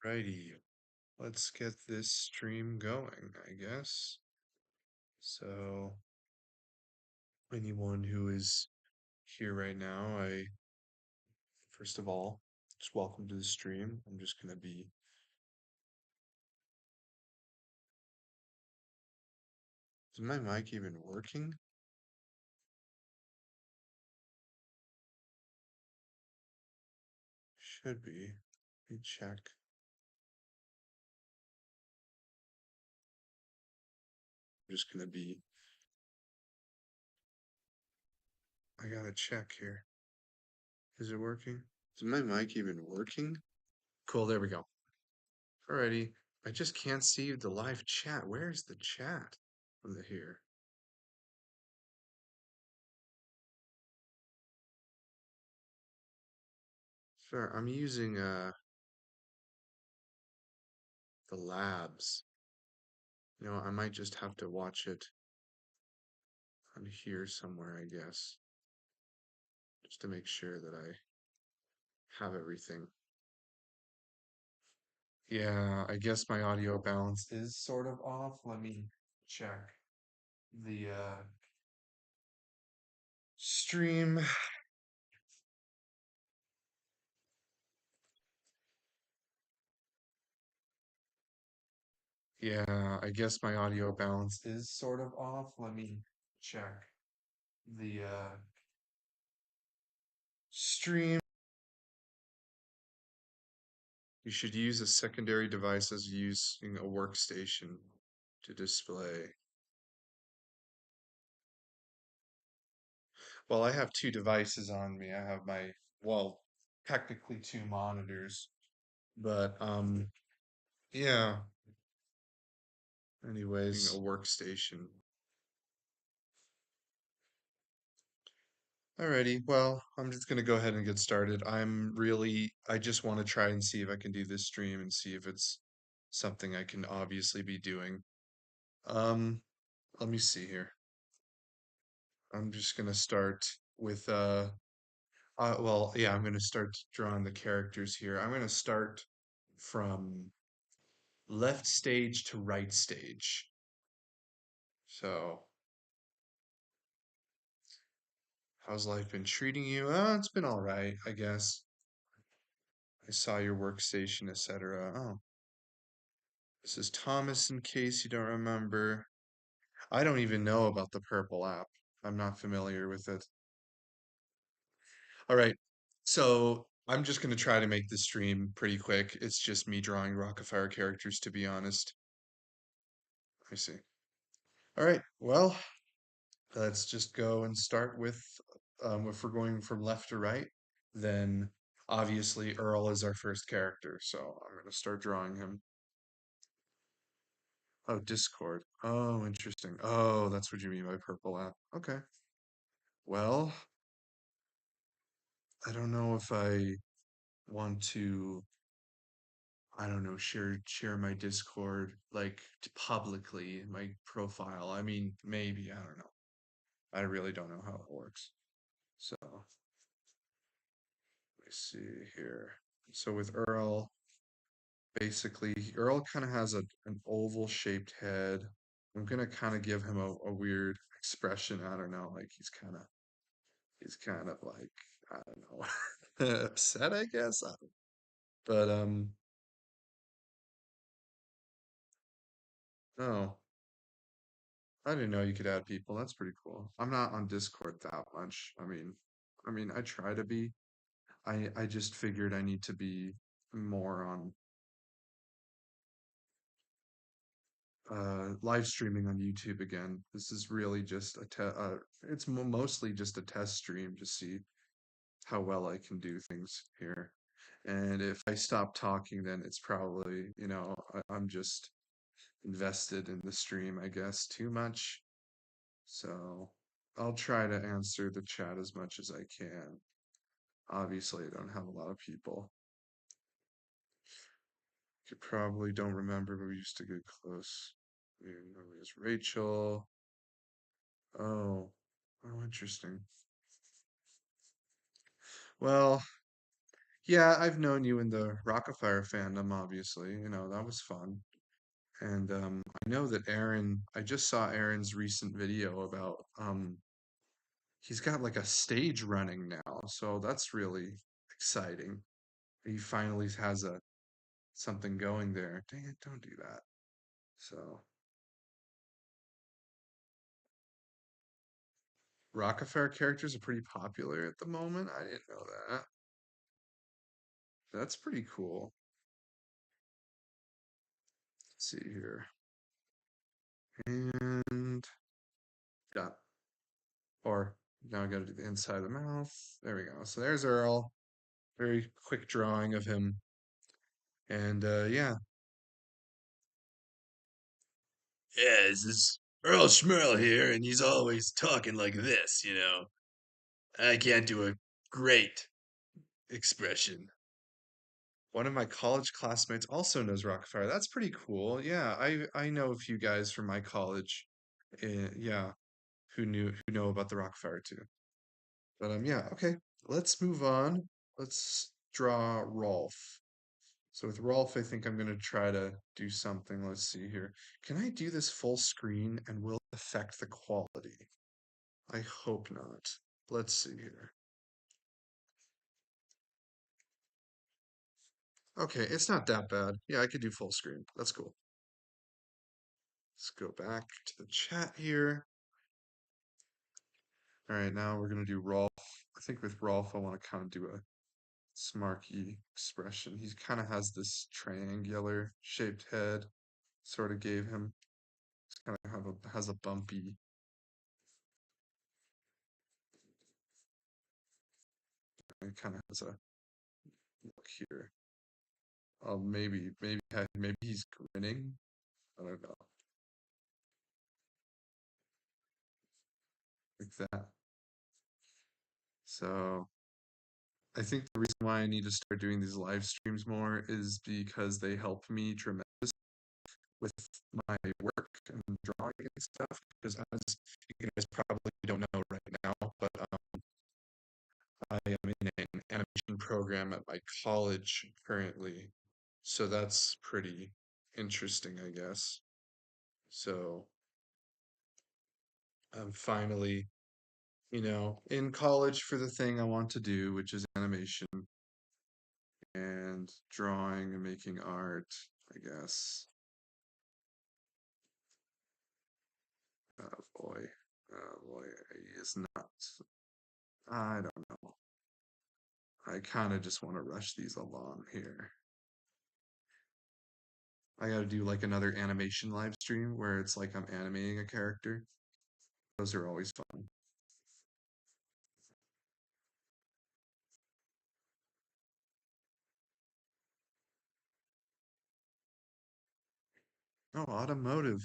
Righty, let's get this stream going, I guess. So, anyone who is here right now, first of all, just welcome to the stream. I'm just gonna be. Is my mic even working? Should be. Let me check. I'm just gonna be. I gotta check here. Is it working? Is my mic even working? Cool, there we go. Alrighty. I just can't see the live chat. Where's the chat from the here? Sure, I'm using the labs. I might just have to watch it on here somewhere, I guess, just to make sure that I have everything. Yeah, I guess my audio balance is sort of off. Let me check the stream. Yeah, I guess my audio balance is sort of off. Let me check the stream. You should use a secondary device as using a workstation to display. Well, I have two devices on me. I have well, technically two monitors, but yeah. Anyways, a workstation. Alrighty, well, I'm just gonna go ahead and get started. I just want to try and see if I can do this stream and see if it's something I can obviously be doing. Um, Let me see here. I'm just gonna start with well, yeah, I'm gonna start drawing the characters here. I'm gonna start from left stage to right stage. So, how's life been treating you? It's been all right, I guess. I saw your workstation, etc. Oh, this is Thomas, in case you don't remember. I don't even know about the purple app. I'm not familiar with it. All right. So, I'm just going to try to make this stream pretty quick. It's just me drawing Rockafire characters, to be honest. I see. All right. Well, let's just go and start with if we're going from left to right, then obviously Earl is our first character. So I'm going to start drawing him. Oh, Discord. Oh, interesting. Oh, that's what you mean by purple app. Okay. Well, I don't know if I want to, I don't know, share my Discord like publicly, my profile. I mean, maybe, I don't know. I really don't know how it works. So, let me see here. So with Earl, basically, Earl kind of has an oval shaped head. I'm gonna kind of give him a weird expression. I don't know, like he's kind of like, I don't know, upset, I guess. But oh, I didn't know you could add people. That's pretty cool. I'm not on Discord that much. I mean, I try to be. I just figured I need to be more on live streaming on YouTube again. This is really just it's mostly just a test stream to see how well I can do things here. And if I stop talking, then it's probably, I'm just invested in the stream, I guess, too much. So I'll try to answer the chat as much as I can. Obviously, I don't have a lot of people. You probably don't remember, but we used to get close. We know as Rachel. Oh, oh, interesting. Well, Yeah, I've known you in the Rockafire fandom, obviously. That was fun. And I know that I just saw Aaron's recent video about he's got like a stage running now, so that's really exciting. He finally has a something going there. Dang it, don't do that. So Rockefeller characters are pretty popular at the moment. I didn't know that. That's pretty cool. Let's see here. And got or now I gotta do the inside of the mouth. There we go. So there's Earl. Very quick drawing of him. And yeah. Yeah, this is Earl Schmerl here, and he's always talking like this. I can't do a great expression. One of my college classmates also knows Rockefeller. That's pretty cool. Yeah, I know a few guys from my college, yeah, who know about the Rockefeller too. But yeah, okay. Let's move on. Let's draw Rolf. So with Rolf, I think I'm gonna try to do something. Let's see here. Can I do this full screen and will it affect the quality? I hope not. Let's see here. Okay, it's not that bad. Yeah, I could do full screen. That's cool. Let's go back to the chat here. All right, now we're gonna do Rolf. I think with Rolf, I want to kind of do a smarky expression. He kind of has this triangular shaped head. Sort of gave him. Kind of has a bumpy. It kind of has a look here. Maybe he's grinning. I don't know, like that. So I think the reason why I need to start doing these live streams more is because they help me tremendous with my work and drawing and stuff. Because as you guys probably don't know right now, but I am in an animation program at my college currently, so that's pretty interesting, I guess. So I'm finally, in college for the thing I want to do, which is animation and drawing and making art, I guess. Oh boy. Oh boy, he is not. I don't know. I kind of just want to rush these along here. I gotta do like another animation live stream where it's like I'm animating a character. Those are always fun. Oh, automotive.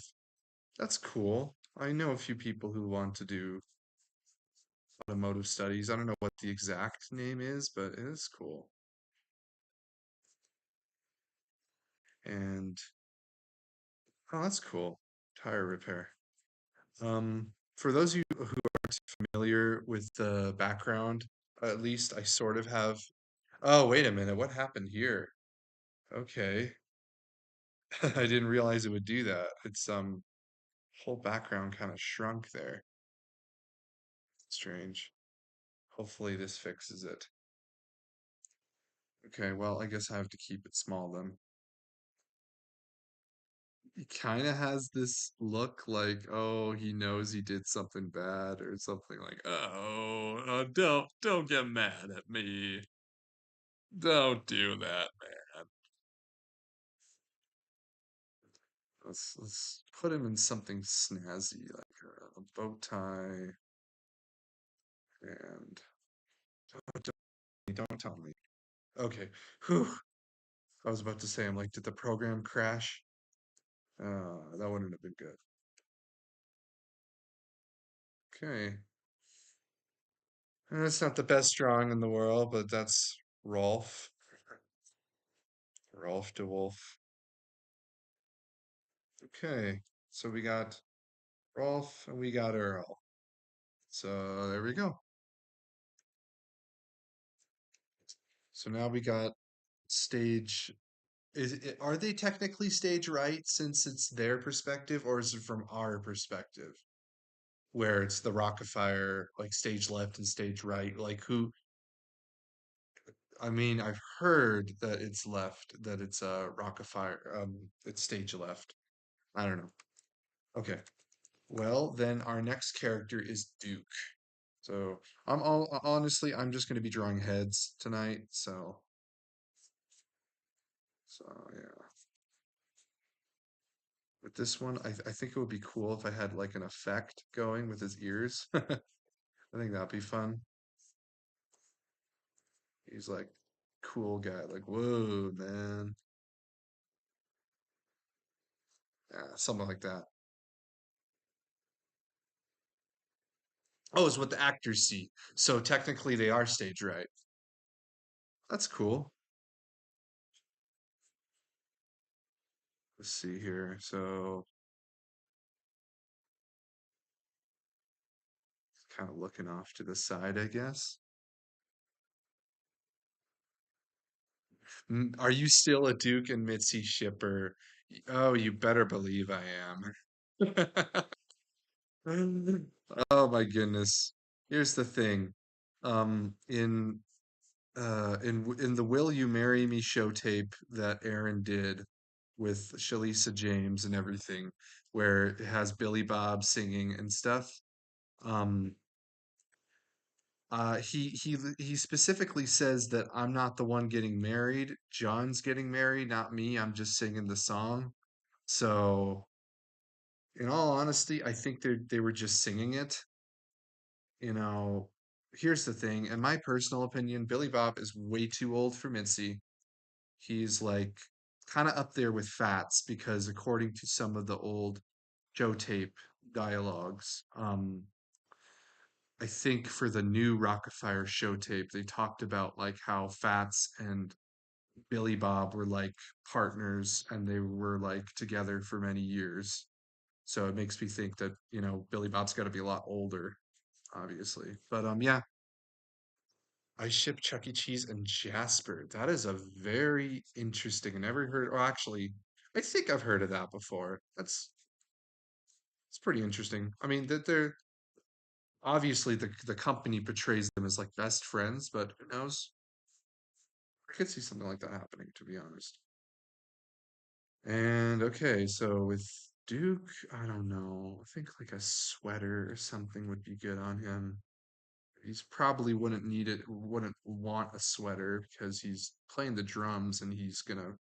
That's cool. I know a few people who want to do automotive studies. I don't know what the exact name is, but it is cool. And oh, that's cool. Tire repair. For those of you who aren't familiar with the background, at least I sort of have. Oh, wait a minute. What happened here? Okay. I didn't realize it would do that. It's whole background kind of shrunk there. Strange. Hopefully this fixes it. Okay, well, I guess I have to keep it small then. He kind of has this look like, oh, he knows he did something bad or something like, oh, don't get mad at me. Don't do that, man. Let's put him in something snazzy like a bow tie and don't tell me. Okay. Whew. I was about to say, I'm like, did the program crash? That wouldn't have been good. Okay. That's not the best drawing in the world, but that's Rolf. Rolf de Wolf. Okay. So we got Rolf and we got Earl. So there we go. So now we got stage. Are they technically stage right since it's their perspective, or is it from our perspective where it's the Rockefeller like stage left and stage right? Like who? I mean, I've heard that it's left, that it's Rockefeller, it's stage left. I don't know. Okay. Well, then our next character is Duke. So honestly, I'm just going to be drawing heads tonight. So yeah. With this one, I think it would be cool if I had like an effect going with his ears. I think that'd be fun. He's like cool guy, like whoa, man. Yeah, something like that. Oh, it's what the actors see. So technically they are stage right. That's cool. Let's see here. So kind of looking off to the side, I guess. Are you still a Duke and Mitzi shipper? Oh, you better believe I am. Oh my goodness. Here's the thing. In in the Will You Marry Me show tape that Aaron did with Shalisa James and everything, where it has Billy Bob singing and stuff. Um, he specifically says that I'm not the one getting married. John's getting married, not me. I'm just singing the song. So, in all honesty, I think they were just singing it. You know, here's the thing. In my personal opinion, Billy Bob is way too old for Mitzi. He's like kind of up there with Fats because according to some of the old Joe tape dialogues, I think for the new Rockefeller show tape, they talked about like how Fats and Billy Bob were like partners and they were like together for many years. So it makes me think that, Billy Bob's got to be a lot older, obviously. But yeah, I ship Chuck E. Cheese and Jasper. That is a very interesting. I never heard, or actually, I think I've heard of that before. It's pretty interesting. I mean, that they're obviously the company portrays them as like best friends, but who knows? I could see something like that happening, to be honest. And okay, so with Duke, I don't know. I think like a sweater or something would be good on him. He's probably wouldn't need it, wouldn't want a sweater because he's playing the drums and he's gonna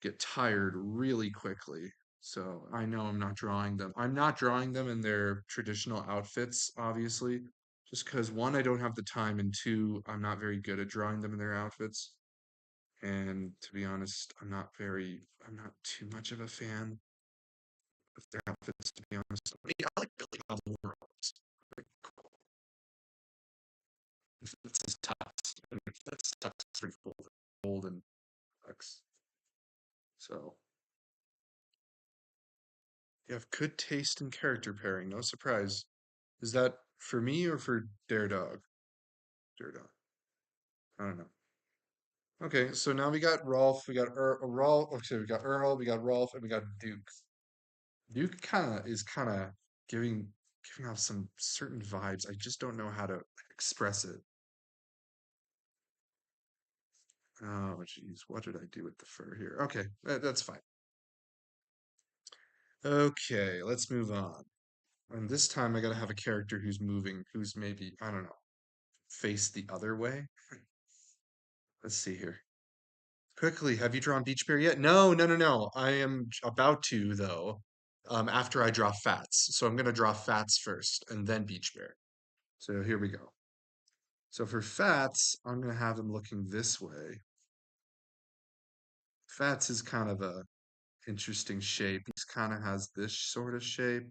get tired really quickly. So I know I'm not drawing them. I'm not drawing them in their traditional outfits, obviously, just because one, I don't have the time, and two, I'm not very good at drawing them in their outfits. And to be honest, I'm not too much of a fan of their outfits, to be honest. I mean, I like Billy Bob Worlds. Like, cool. That's his tux. And that's tux pretty cool. Gold and tux. So you have good taste in character pairing. No surprise. Is that for me or for Dare Dog? Dare Dog. I don't know. Okay, so now we got Rolf, we got Rolf, okay, we got Earl, we got Rolf, and we got Duke. Duke kind of giving off some certain vibes. I just don't know how to express it. Oh, jeez, what did I do with the fur here? Okay, that's fine. Okay, let's move on. And this time I gotta have a character who's moving, who's maybe, I don't know, face the other way. Let's see here. Quickly, have you drawn Beach Bear yet? No, no, no, no. I am about to, though, after I draw Fats. So I'm going to draw Fats first and then Beach Bear. So here we go. So for Fats, I'm going to have him looking this way. Fats is kind of a interesting shape. He's kind of has this sort of shape.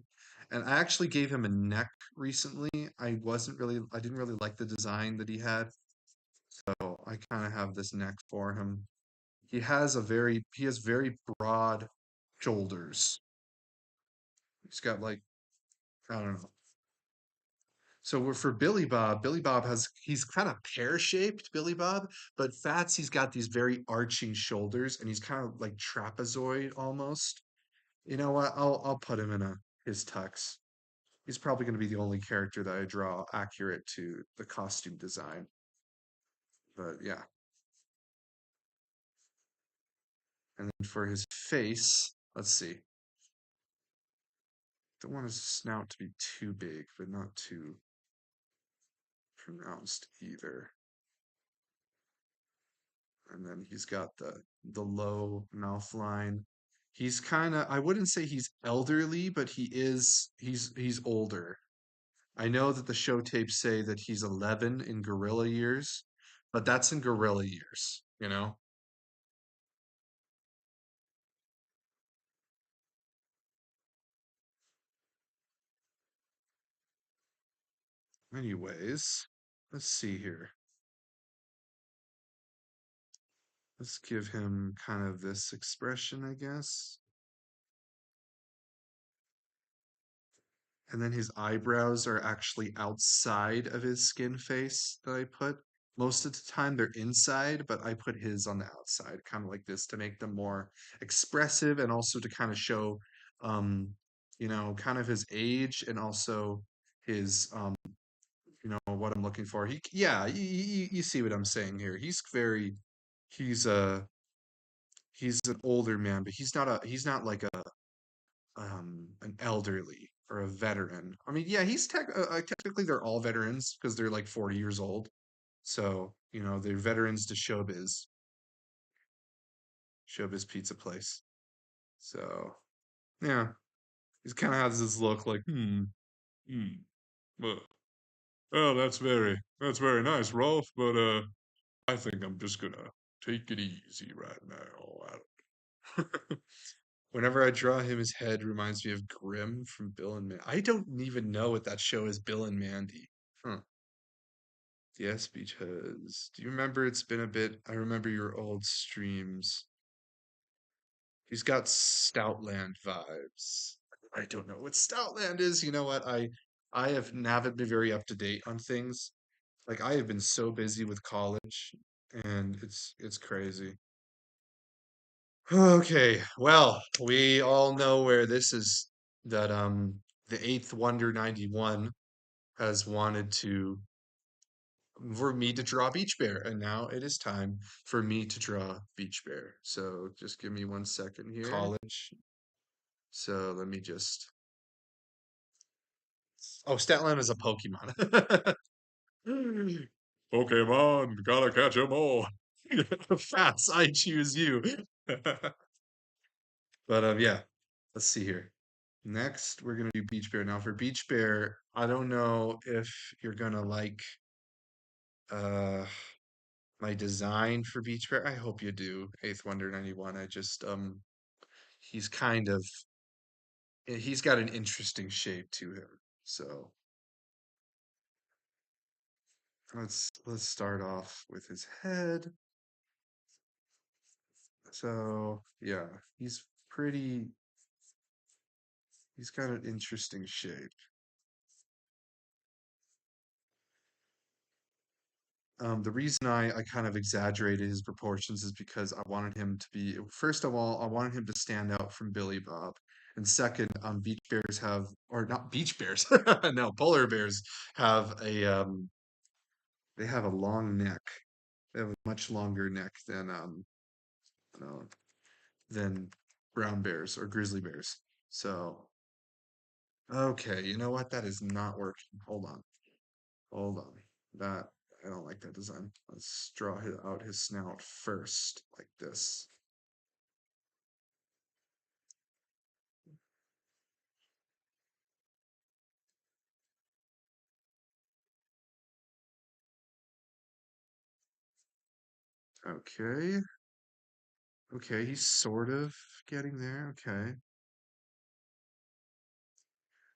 And I actually gave him a neck recently. I didn't really like the design that he had. So I kind of have this neck for him. He has very broad shoulders. He's got like, I don't know. So we're for Billy Bob. Billy Bob he's kind of pear-shaped, Billy Bob, but Fats he's got these very arching shoulders and he's kind of like trapezoid almost. You know what? I'll put him in a his tux. He's probably going to be the only character that I draw accurate to the costume design. But yeah. And then for his face, let's see. Don't want his snout to be too big, but not too pronounced either. And then he's got the low mouth line. He's kind of I wouldn't say he's elderly, but he's older. I know that the show tapes say that he's 11 in gorilla years, but that's in gorilla years, you know? Anyways, let's see here. Let's give him kind of this expression, I guess. And then his eyebrows are actually outside of his skin face that I put. Most of the time they're inside, but I put his on the outside, kind of like this to make them more expressive and also to kind of show, um, kind of his age and also his, what I'm looking for. Yeah, you see what I'm saying here. He's he's an older man, but he's not like an elderly or a veteran. I mean, yeah, technically they're all veterans because they're like 40 years old. So, they're veterans to Showbiz Pizza Place. So, yeah, he kind of has this look like, hmm, well, well, that's very nice, Rolf, but I think I'm just gonna take it easy right now. Whenever I draw him, his head reminds me of Grimm from Bill and Mandy. I don't even know what that show is, Bill and Mandy. Huh. Yes, because do you remember it's been a bit? I remember your old streams. He's got Stoutland vibes. I don't know what Stoutland is. You know what? I have haven't been very up to date on things. Like I have been so busy with college, and it's crazy. Okay, well, we all know where this is that the Eighth Wonder 91 has wanted to for me to draw Beach Bear, and now it is time for me to draw Beach Bear. So just give me 1 second here. College. So let me just. Oh, Statland is a Pokemon. Pokemon, gotta catch 'em all. Fats, I choose you. But yeah, let's see here. Next, we're gonna do Beach Bear. Now for Beach Bear, I don't know if you're gonna like uh my design for Beach Bear. I hope you do. Eighth Wonder 91. I just he's kind of he's got an interesting shape to him. So let's start off with his head. So yeah, pretty he's got an interesting shape. The reason I kind of exaggerated his proportions is because I wanted him to be, first of all, I wanted him to stand out from Billy Bob. And second, beach bears have, or not beach bears, no, polar bears have they have a long neck. They have a much longer neck you know, than brown bears or grizzly bears. So, okay, you know what? That is not working. Hold on. Hold on. That I don't like that design. Let's draw out his snout first, like this. Okay. Okay, he's sort of getting there. Okay.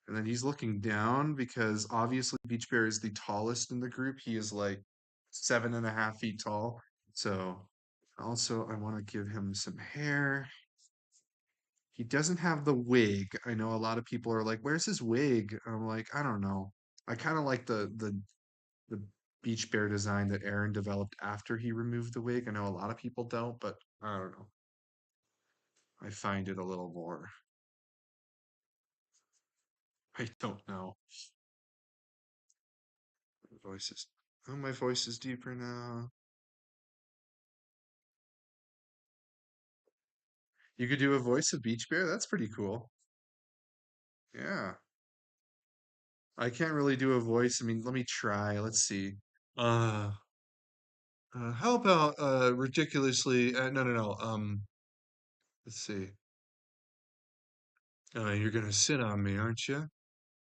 And then he's looking down because obviously Beach Bear is the tallest in the group. He is like 7.5 feet tall. So also I want to give him some hair. He doesn't have the wig. I know a lot of people are like, where's his wig? I'm like, I don't know. I kind of like the beach bear design that Aaron developed after he removed the wig. I know a lot of people don't, but I don't know. I find it a little more. I don't know. My voice is. Oh, my voice is deeper now. You could do a voice of Beach Bear. That's pretty cool. Yeah. I can't really do a voice. I mean, let me try. Let's see. Uh, how about ridiculously? No, no, no. Let's see. You're gonna sit on me, aren't you?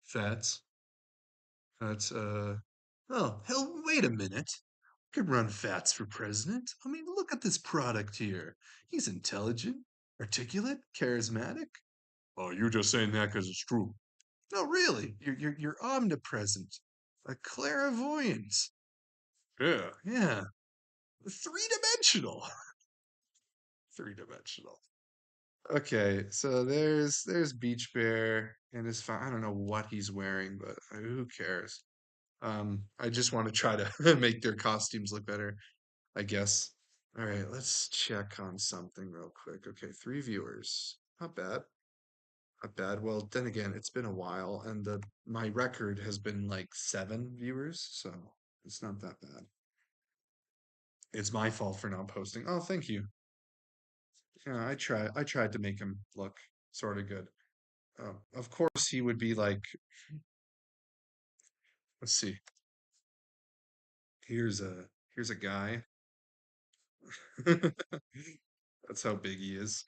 Fats. That's Oh, hell, wait a minute. Could run Fats for president. I mean, look at this product here. He's intelligent, articulate, charismatic. Oh, you're just saying that because it's true. No, really. You're omnipresent. A clairvoyant. Yeah, yeah. Three-dimensional. Three-dimensional. Okay, so there's Beach Bear and his I don't know what he's wearing, but who cares? I just want to try to make their costumes look better, I guess. All right, let's check on something real quick. Okay, 3 viewers. Not bad. Not bad. Well, then again, it's been a while, and the my record has been like 7 viewers, so it's not that bad. It's my fault for not posting. Oh, thank you. Yeah, I tried to make him look sort of good. Of course, he would be like, let's see. Here's a guy. That's how big he is.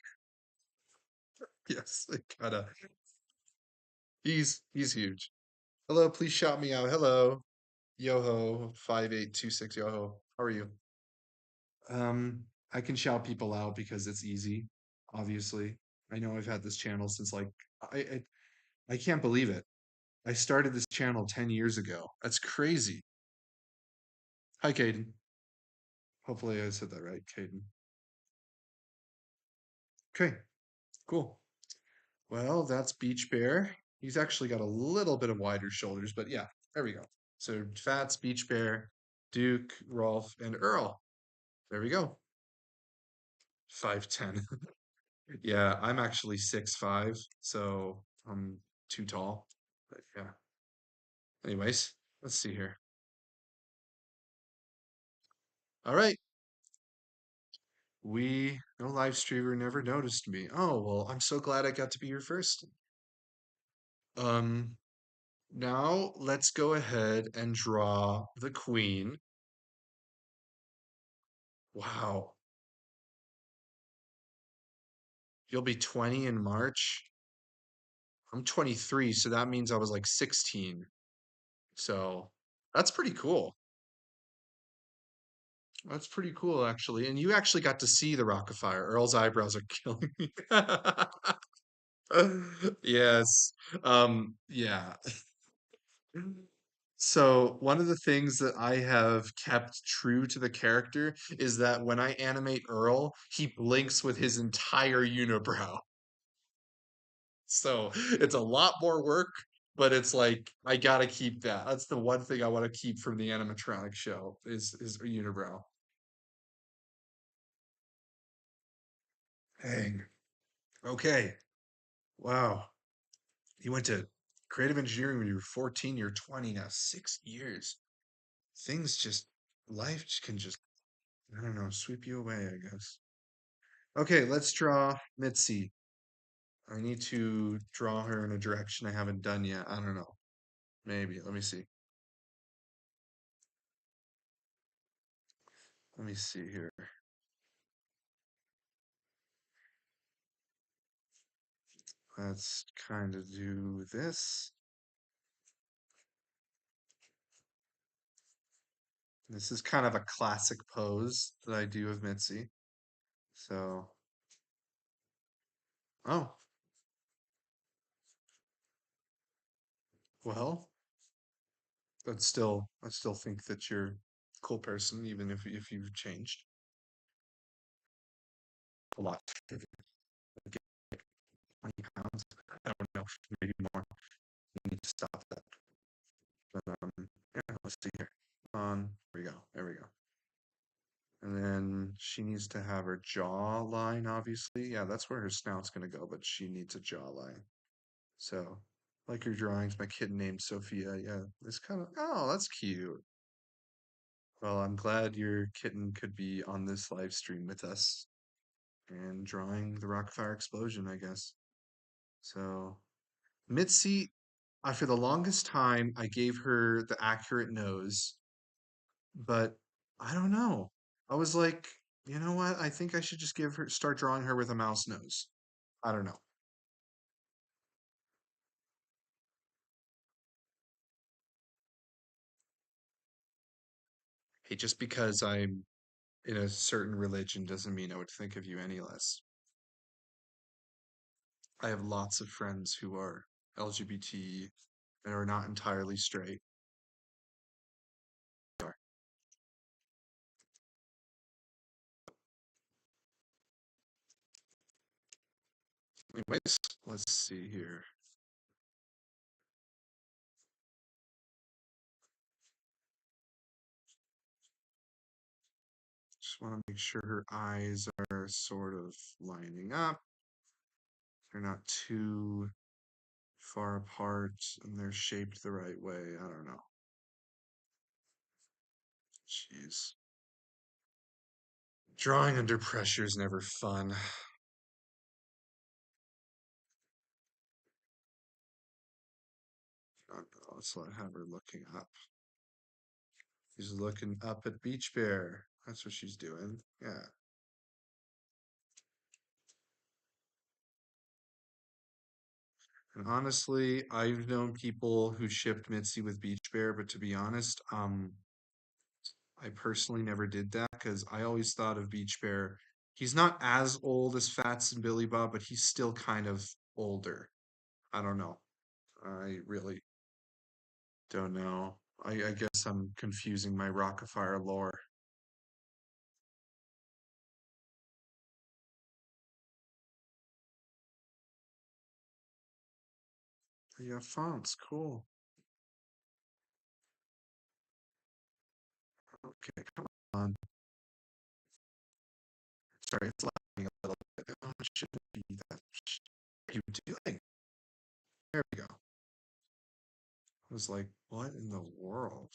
Yes, I gotta. He's huge. Hello, please shout me out. Hello, Yoho 5826 Yoho. How are you? Um, I can shout people out because it's easy. Obviously, I know I've had this channel since like I I, I can't believe it. I started this channel 10 years ago. That's crazy. Hi, Caden. Hopefully, I said that right, Caden. Okay, cool. Well, that's Beach Bear. He's actually got a little bit of wider shoulders, but yeah, there we go. So Fats, Beach Bear, Duke, Rolf, and Earl. There we go. 5'10". Yeah, I'm actually 6'5", so I'm too tall. But yeah. Anyways, let's see here. All right. No live streamer never noticed me. Oh, well, I'm so glad I got to be here first. Um, Now let's go ahead and draw the queen. Wow. You'll be 20 in March. I'm 23, so that means I was like 16. So that's pretty cool. That's pretty cool, actually. And you actually got to see the Rock of Fire. Earl's eyebrows are killing me. Yes. Yeah. So one of the things that I have kept true to the character is that when I animate Earl, he blinks with his entire unibrow. So it's a lot more work, but it's like I gotta keep that. That's the one thing I want to keep from the animatronic show is unibrow. Dang. Okay. Wow. You went to creative engineering when you were 14, you're 20 now, 6 years. Things just life can just I don't know, sweep you away, I guess. Okay, let's draw Mitzi. I need to draw her in a direction I haven't done yet. I don't know. Maybe. Let me see. Let me see here. Let's kind of do this. This is kind of a classic pose that I do of Mitzi. So, oh, well, I still think that you're a cool person, even if you've changed a lot. 20 pounds. I don't know, maybe more. You need to stop that. Let's see here. There we go. There we go. And then she needs to have her jawline, obviously. Yeah, that's where her snout's gonna go, but she needs a jawline. So, like your drawings, my kitten named Sophia. Yeah, it's kind of, oh, that's cute. Well, I'm glad your kitten could be on this live stream with us and drawing the Rockfire explosion, I guess. So, Mitzi, for the longest time, I gave her the accurate nose, but I don't know. I was like, you know what? I think I should just start drawing her with a mouse nose. I don't know. Hey, just because I'm in a certain religion doesn't mean I would think of you any less. I have lots of friends who are LGBT and are not entirely straight. Anyways, let's see here. Just want to make sure her eyes are sort of lining up. They're not too far apart and they're shaped the right way. I don't know. Jeez. Drawing under pressure is never fun. Let's let have her looking up. She's looking up at Beach Bear. That's what she's doing. Yeah. And honestly, I've known people who shipped Mitzi with Beach Bear, but to be honest, I personally never did that because I always thought of Beach Bear. He's not as old as Fats and Billy Bob, but he's still kind of older. I don't know. I really don't know. I guess I'm confusing my Rockafire lore. Yeah, fonts, cool. Okay, come on. Sorry, it's lagging a little bit. Oh, it shouldn't be that. What are you doing? There we go. I was like, what in the world?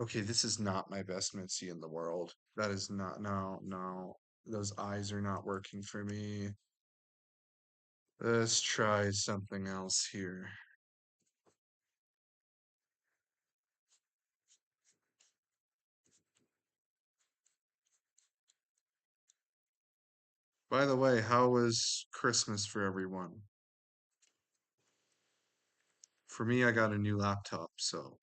Okay, this is not my best Mitzi in the world. That is not, no, no. Those eyes are not working for me. Let's try something else here. By the way, how was Christmas for everyone? For me, I got a new laptop, so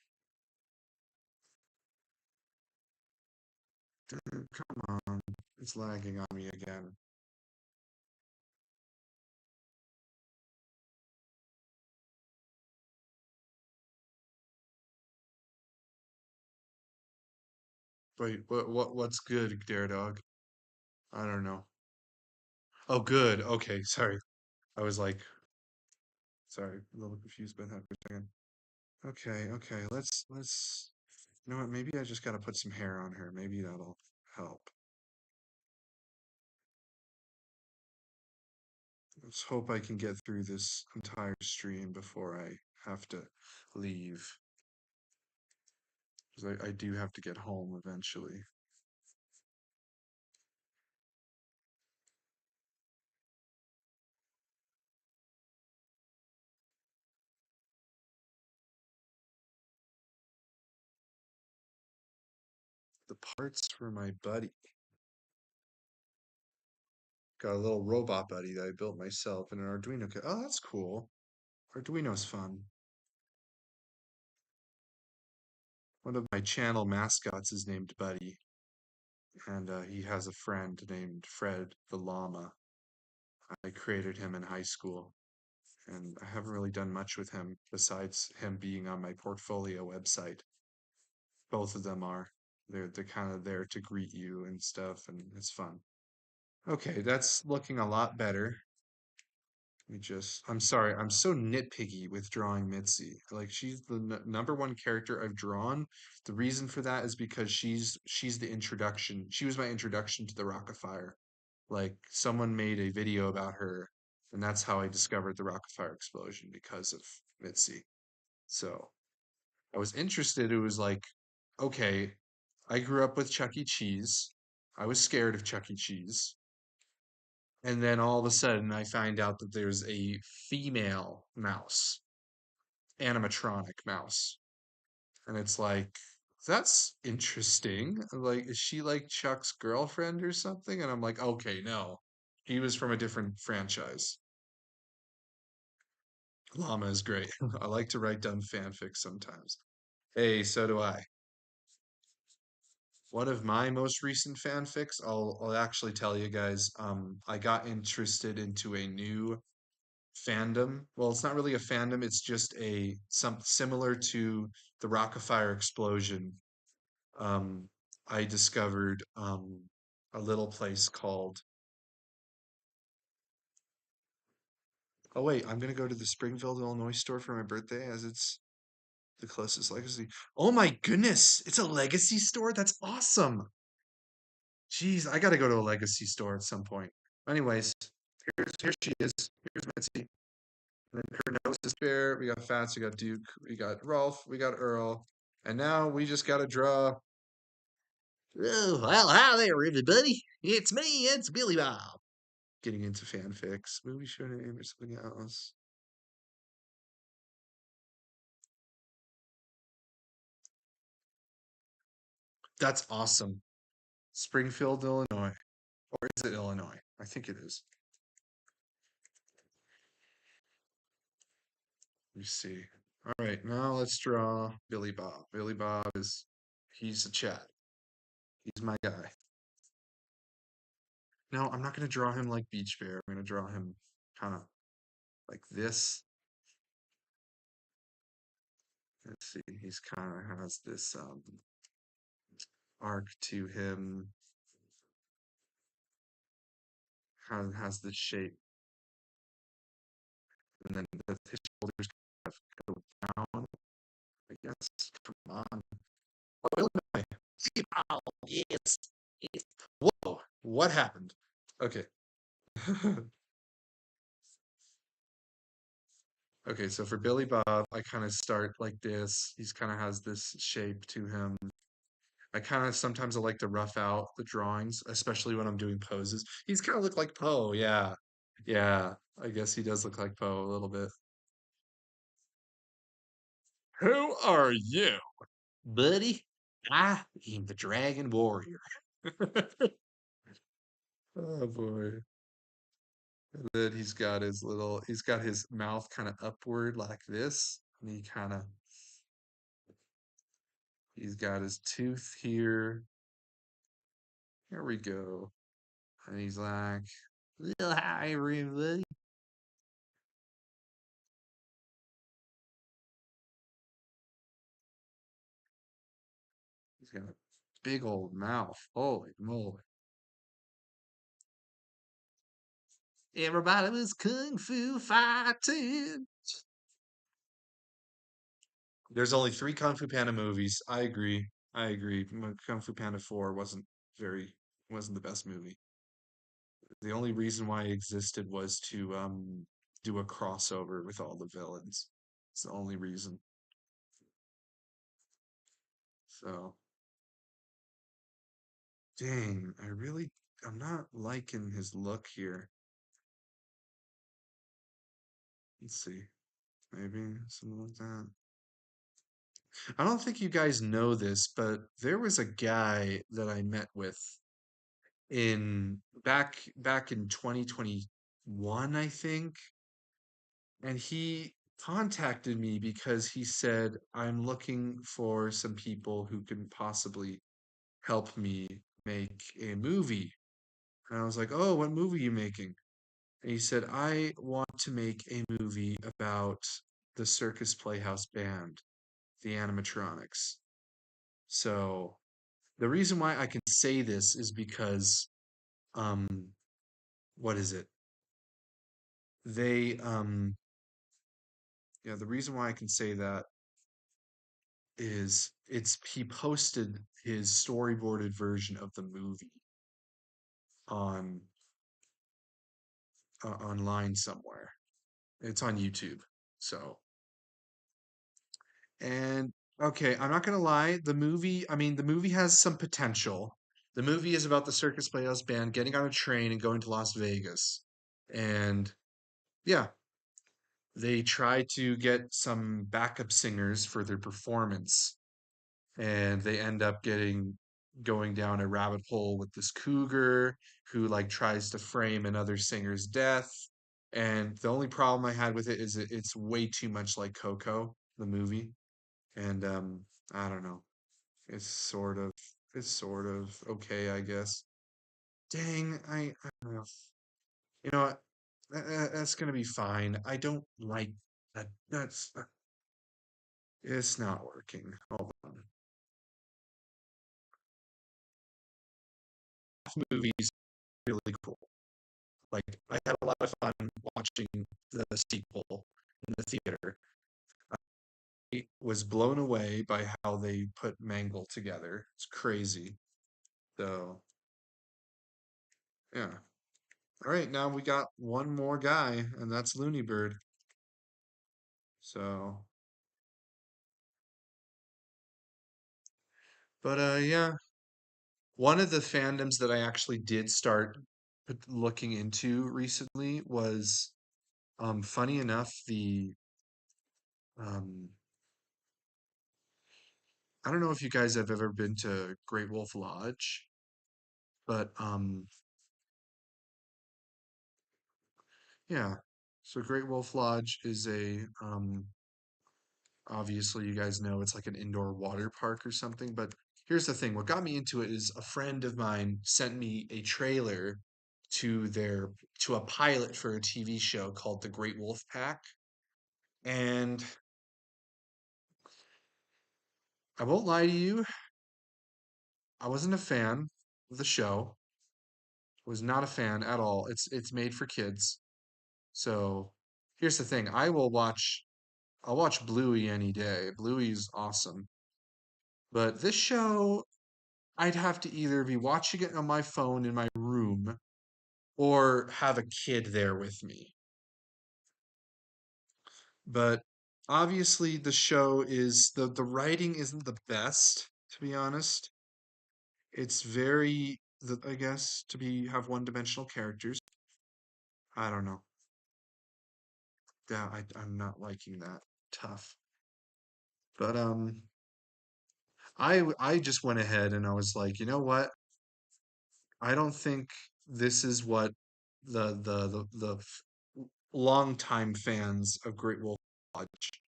come on. It's lagging on me again. Wait, what's good, Dare Dog? I don't know. Oh, good. Okay, sorry. I was like, sorry, a little confused by that for a second. Okay, okay. Let's. You know what? Maybe I just gotta put some hair on her. Maybe that'll help. Let's hope I can get through this entire stream before I have to leave. Because I do have to get home eventually. The parts for my buddy. Got a little robot buddy that I built myself in an Arduino kit. Oh, that's cool. Arduino's fun. One of my channel mascots is named Buddy, and he has a friend named Fred the Llama. I created him in high school, and I haven't really done much with him besides him being on my portfolio website. Both of them are. They're kind of there to greet you and stuff, and it's fun. Okay, that's looking a lot better. I'm sorry, I'm so nitpicky with drawing Mitzi. Like she's the number one character I've drawn. The reason for that is because she's the introduction. She was my introduction to the Rock of Fire. Like someone made a video about her, and that's how I discovered the Rock of Fire explosion because of Mitzi. So I was interested. It was like, okay, I grew up with Chuck E. Cheese. I was scared of Chuck E. Cheese. And then all of a sudden, I find out that there's a female mouse, animatronic mouse. And it's like, that's interesting. Like, is she like Chuck's girlfriend or something? And I'm like, okay, no. He was from a different franchise. Llama is great. I like to write dumb fanfics sometimes. Hey, so do I. One of my most recent fanfics, I'll actually tell you guys, I got interested into a new fandom. Well, it's not really a fandom, it's just a some similar to the Rockafire explosion. Um, I discovered a little place called Oh wait, I'm gonna go to the Springfield, Illinois store for my birthday as it's the closest legacy. Oh my goodness, it's a legacy store? That's awesome. Jeez, I gotta go to a legacy store at some point. Anyways, here she is. Here's Mitzi. And then her nose is fair. We got Fats, we got Duke, we got Rolf, we got Earl. And now we just gotta draw. Oh, well, hi there, everybody. It's me, it's Billy Bob. Getting into fanfics, movie show name or something else. That's awesome. Springfield, Illinois. Or is it Illinois? I think it is. Let me see. All right, now let's draw Billy Bob. Billy Bob is, he's a chat. He's my guy. No, I'm not going to draw him like Beach Bear. I'm going to draw him kind of like this. Let's see. He's kind of has this arc to him. Has this shape, and then his shoulders kind of go down. I guess. Come on. Oh, Illinois. Oh, yes. Yes. Whoa. What happened? Okay. Okay, so for Billy Bob, I kind of start like this. He's kind of has this shape to him. I kind of sometimes I like to rough out the drawings, especially when I'm doing poses. He's kind of look like Poe, yeah. Yeah, I guess he does look like Poe a little bit. Who are you? Buddy, I am the Dragon Warrior. Oh boy. And then he's got his mouth kind of upward like this. And he's got his tooth here. Here we go. And he's like, well, hi, everybody. He's got a big old mouth. Holy moly. Everybody was kung fu fighting. There's only three Kung Fu Panda movies. I agree. I agree. Kung Fu Panda 4 very wasn't the best movie. The only reason why it existed was to do a crossover with all the villains. It's the only reason. So dang, I'm not liking his look here. Let's see. Maybe something like that. I don't think you guys know this, but there was a guy that I met with in back in 2021, I think, and he contacted me because he said, "I'm looking for some people who can possibly help me make a movie." And I was like, "Oh, what movie are you making?" And he said, "I want to make a movie about the Circus Playhouse band, the animatronics." So the reason why I can say this is because, um, what is it? they yeah, the reason why I can say that is it's he posted his storyboarded version of the movie on online somewhere. It's on YouTube. So, and okay, I'm not gonna lie, the movie has some potential. The movie is about the Circus Playhouse band getting on a train and going to Las Vegas. And yeah, they try to get some backup singers for their performance, and they end up getting going down a rabbit hole with this cougar who like tries to frame another singer's death. And the only problem I had with it is it's way too much like Coco, the movie. And I don't know. It's sort of it's sort of okay, I guess. Dang, I don't know. You know what? That's gonna be fine. I don't like that. That's it's not working. Hold on. Movies really cool. Like I had a lot of fun watching the sequel in the theater. I was blown away by how they put Mangle together. It's crazy. So yeah. All right, now we got one more guy, and that's Looney Bird. So, but yeah, one of the fandoms that I actually did start looking into recently was, funny enough, the um, I don't know if you guys have ever been to Great Wolf Lodge, but yeah. So Great Wolf Lodge is obviously you guys know it's like an indoor water park or something, but here's the thing. What got me into it is a friend of mine sent me a trailer to their to a pilot for a TV show called The Great Wolf Pack. And I won't lie to you, I wasn't a fan of the show. Was not a fan at all. It's made for kids. So here's the thing. I'll watch Bluey any day. Bluey's awesome. But this show, I'd have to either be watching it on my phone in my room or have a kid there with me. But obviously the show is the writing isn't the best, to be honest. It's very I guess to be have one-dimensional characters. I don't know. Yeah, I'm not liking that. Tough. But I just went ahead and I was like, you know what? I don't think this is what longtime fans of Great Wolf Lodge.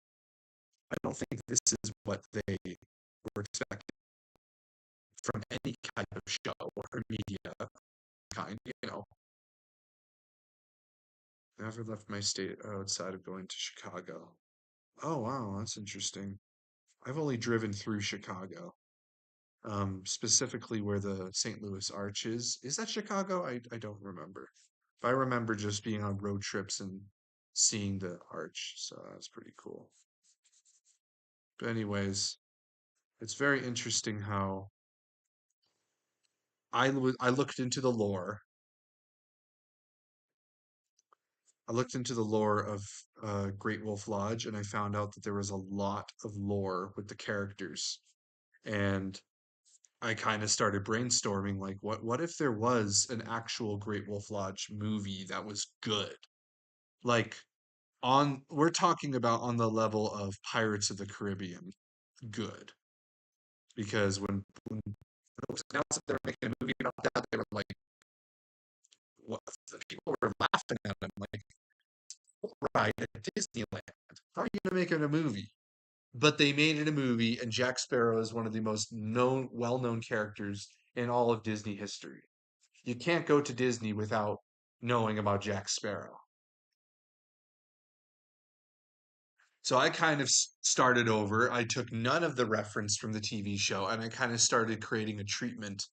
I don't think this is what they were expecting from any kind of show or media kind. Never left my state outside of going to Chicago. Oh wow, that's interesting. I've only driven through Chicago. Specifically where the St. Louis Arch is. Is that Chicago? I don't remember. But I remember just being on road trips and seeing the arch, so that's pretty cool. But anyways, it's very interesting how I looked into the lore. I looked into the lore of Great Wolf Lodge, and I found out that there was a lot of lore with the characters. And I kind of started brainstorming, like, what if there was an actual Great Wolf Lodge movie that was good? Like on we're talking about on the level of Pirates of the Caribbean, good. Because when folks announced that they were making a movie about that, they were like, what? The people were laughing at them, like, right at Disneyland. How are you gonna make it a movie? But they made it a movie, and Jack Sparrow is one of the most well-known characters in all of Disney history. You can't go to Disney without knowing about Jack Sparrow. So I kind of started over. I took none of the reference from the TV show and I kind of started creating a treatment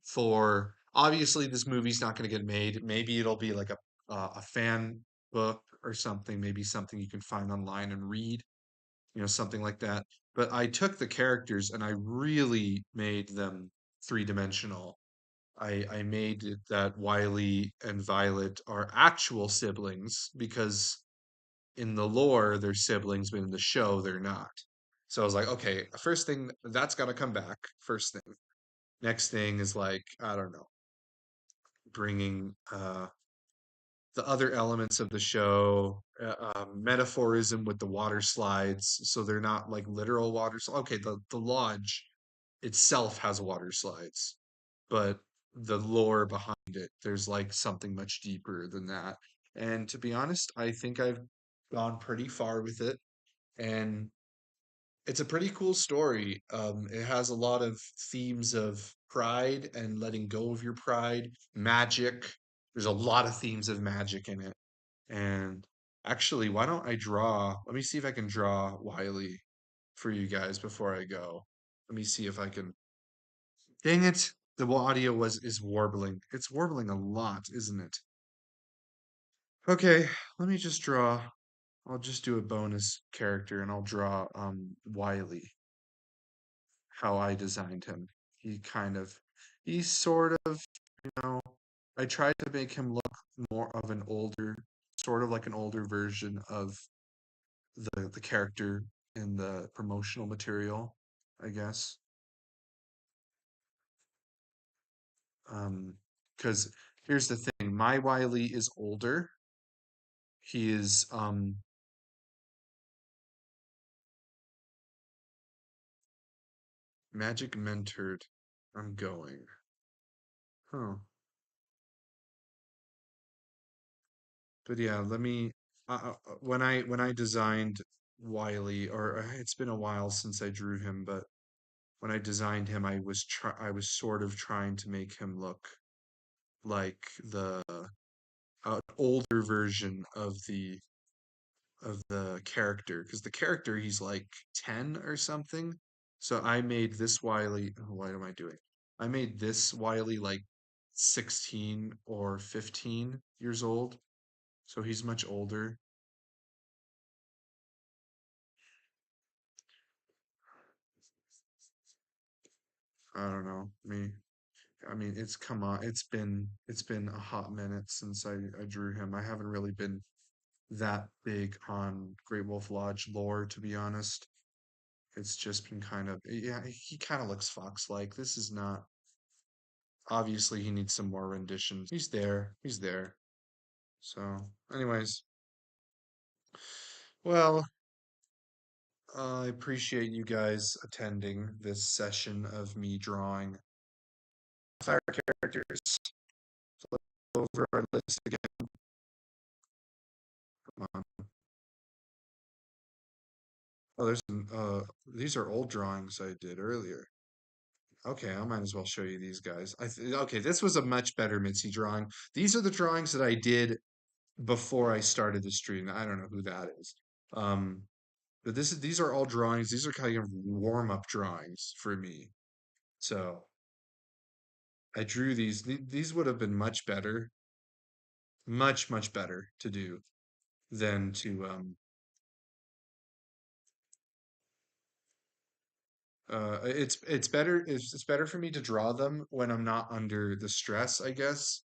for obviously this movie's not going to get made. Maybe it'll be like a fan. book or something, maybe something you can find online and read, something like that. But I took the characters and I really made them three-dimensional. I made it that Wiley and Violet are actual siblings because in the lore they're siblings, but in the show they're not. So I was like, okay, first thing that's got to come back. First thing. Next thing is like, I don't know, bringing the other elements of the show, metaphorism with the water slides, so they're not like literal water slides. Okay, the lodge itself has water slides, but the lore behind it, there's like something much deeper than that. And to be honest, I think I've gone pretty far with it, and it's a pretty cool story. It has a lot of themes of pride and letting go of your pride, magic. There's a lot of themes of magic in it. And actually, why don't I draw? Let me see if I can draw Wiley for you guys before I go. Let me see if I can. Dang it! The audio was is warbling. It's warbling a lot, isn't it? Okay, let me just draw. I'll just do a bonus character and I'll draw Wiley, how I designed him. He kind of he's sort of, you know, I tried to make him look more of an older, sort of like an older version of the character in the promotional material, I guess. Because here's the thing, my Wiley is older. He is magic mentored. I'm going. Huh. But yeah, let me. When I designed Wiley, or it's been a while since I drew him, but when I designed him, I was sort of trying to make him look like the older version of the character, because the character he's like 10 or something. So I made this Wiley. Oh, what am I doing? I made this Wiley like 16 or 15 years old. So he's much older. I don't know. I mean, it's come on. It's been a hot minute since I drew him. I haven't really been that big on Great Wolf Lodge lore, to be honest. It's just been kind of, yeah, he kind of looks fox-like. This is not, obviously he needs some more renditions. He's there. He's there. So, anyways, well, I appreciate you guys attending this session of me drawing fire characters. Flip over our list again. Come on. Oh, these are old drawings I did earlier. Okay, I might as well show you these guys. Okay, this was a much better Mitzi drawing. These are the drawings that I did before I started the stream. I don't know who that is. Um, but these are all drawings. These are kind of warm-up drawings for me. So I drew these. These would have been much better, much better to do than to it's better for me to draw them when I'm not under the stress, I guess.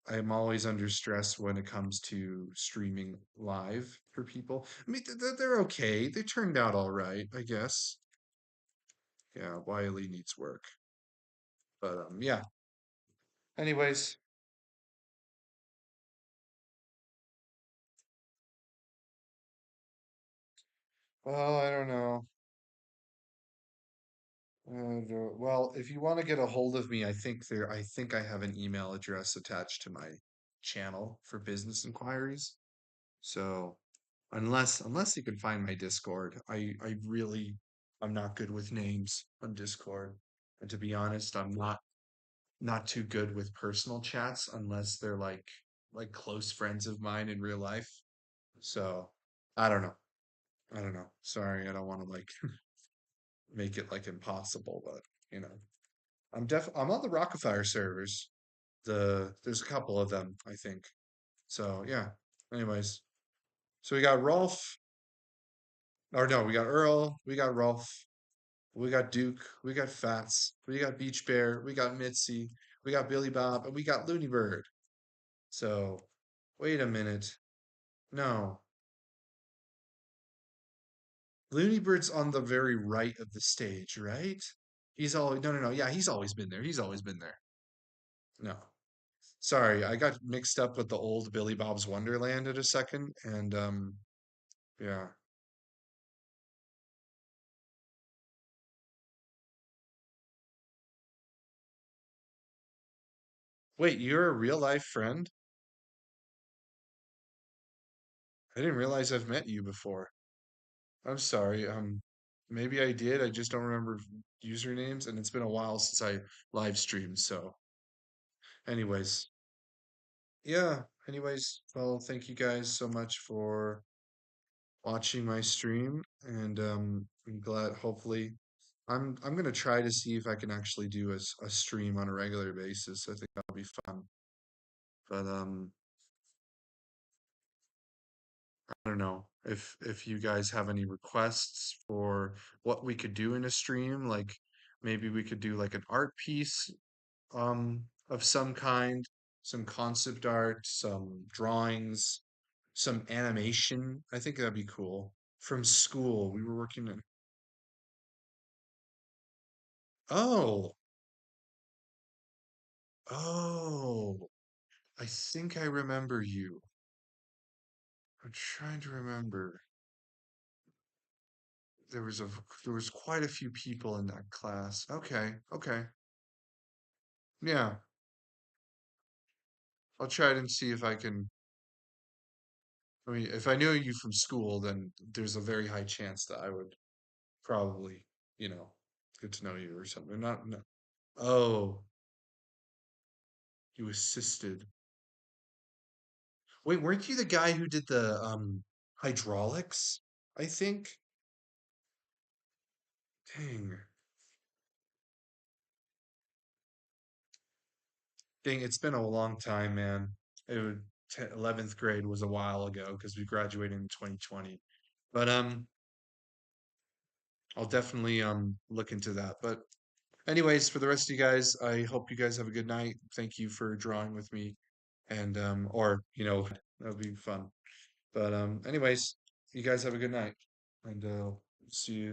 I'm always under stress when it comes to streaming live for people. I mean, they're okay. They turned out all right, I guess. Yeah, Wiley needs work. But yeah. Anyways, well, I don't know. Well, if you want to get a hold of me, I think I have an email address attached to my channel for business inquiries. So unless you can find my Discord, I really I'm not good with names on Discord. And to be honest, I'm not too good with personal chats unless they're like close friends of mine in real life. So I don't know. I don't know. Sorry, I don't want to like make it like impossible, but you know, I'm on the Rockefeller servers. There's a couple of them, I think. So yeah. Anyways, so we got Rolf, or no, we got Earl, we got Rolf, we got Duke, we got Fats, we got Beach Bear, we got Mitzi, we got Billy Bob, and we got Looney Bird. So, wait a minute. No, Looney Bird's on the very right of the stage, right? He's always, no, no, no. Yeah, he's always been there. He's always been there. No. Sorry, I got mixed up with the old Billy Bob's Wonderland at a second, and yeah. Wait, you're a real life friend? I didn't realize I've met you before. I'm sorry. Maybe I did. I just don't remember usernames, and it's been a while since I live streamed. So, anyways, yeah. Anyways, well, thank you guys so much for watching my stream, and I'm glad. Hopefully, I'm gonna try to see if I can actually do a stream on a regular basis. I think that'll be fun. But I don't know if you guys have any requests for what we could do in a stream. Like maybe we could do like an art piece of some kind, some concept art, some drawings, some animation. I think that'd be cool. From school, we were working in. Oh, oh, I think I remember you. I'm trying to remember. There was a there was quite a few people in that class. Okay, okay. Yeah, I'll try it and see if I can. I mean, if I knew you from school, then there's a very high chance that I would probably, you know, get to know you or something. Not, no. Oh, you assisted. Wait, weren't you the guy who did the hydraulics? I think. Dang. Dang, it's been a long time, man. It would 11th grade was a while ago because we graduated in 2020. But I'll definitely look into that. But anyways, for the rest of you guys, I hope you guys have a good night. Thank you for drawing with me and or that would be fun. But anyways, you guys have a good night and see you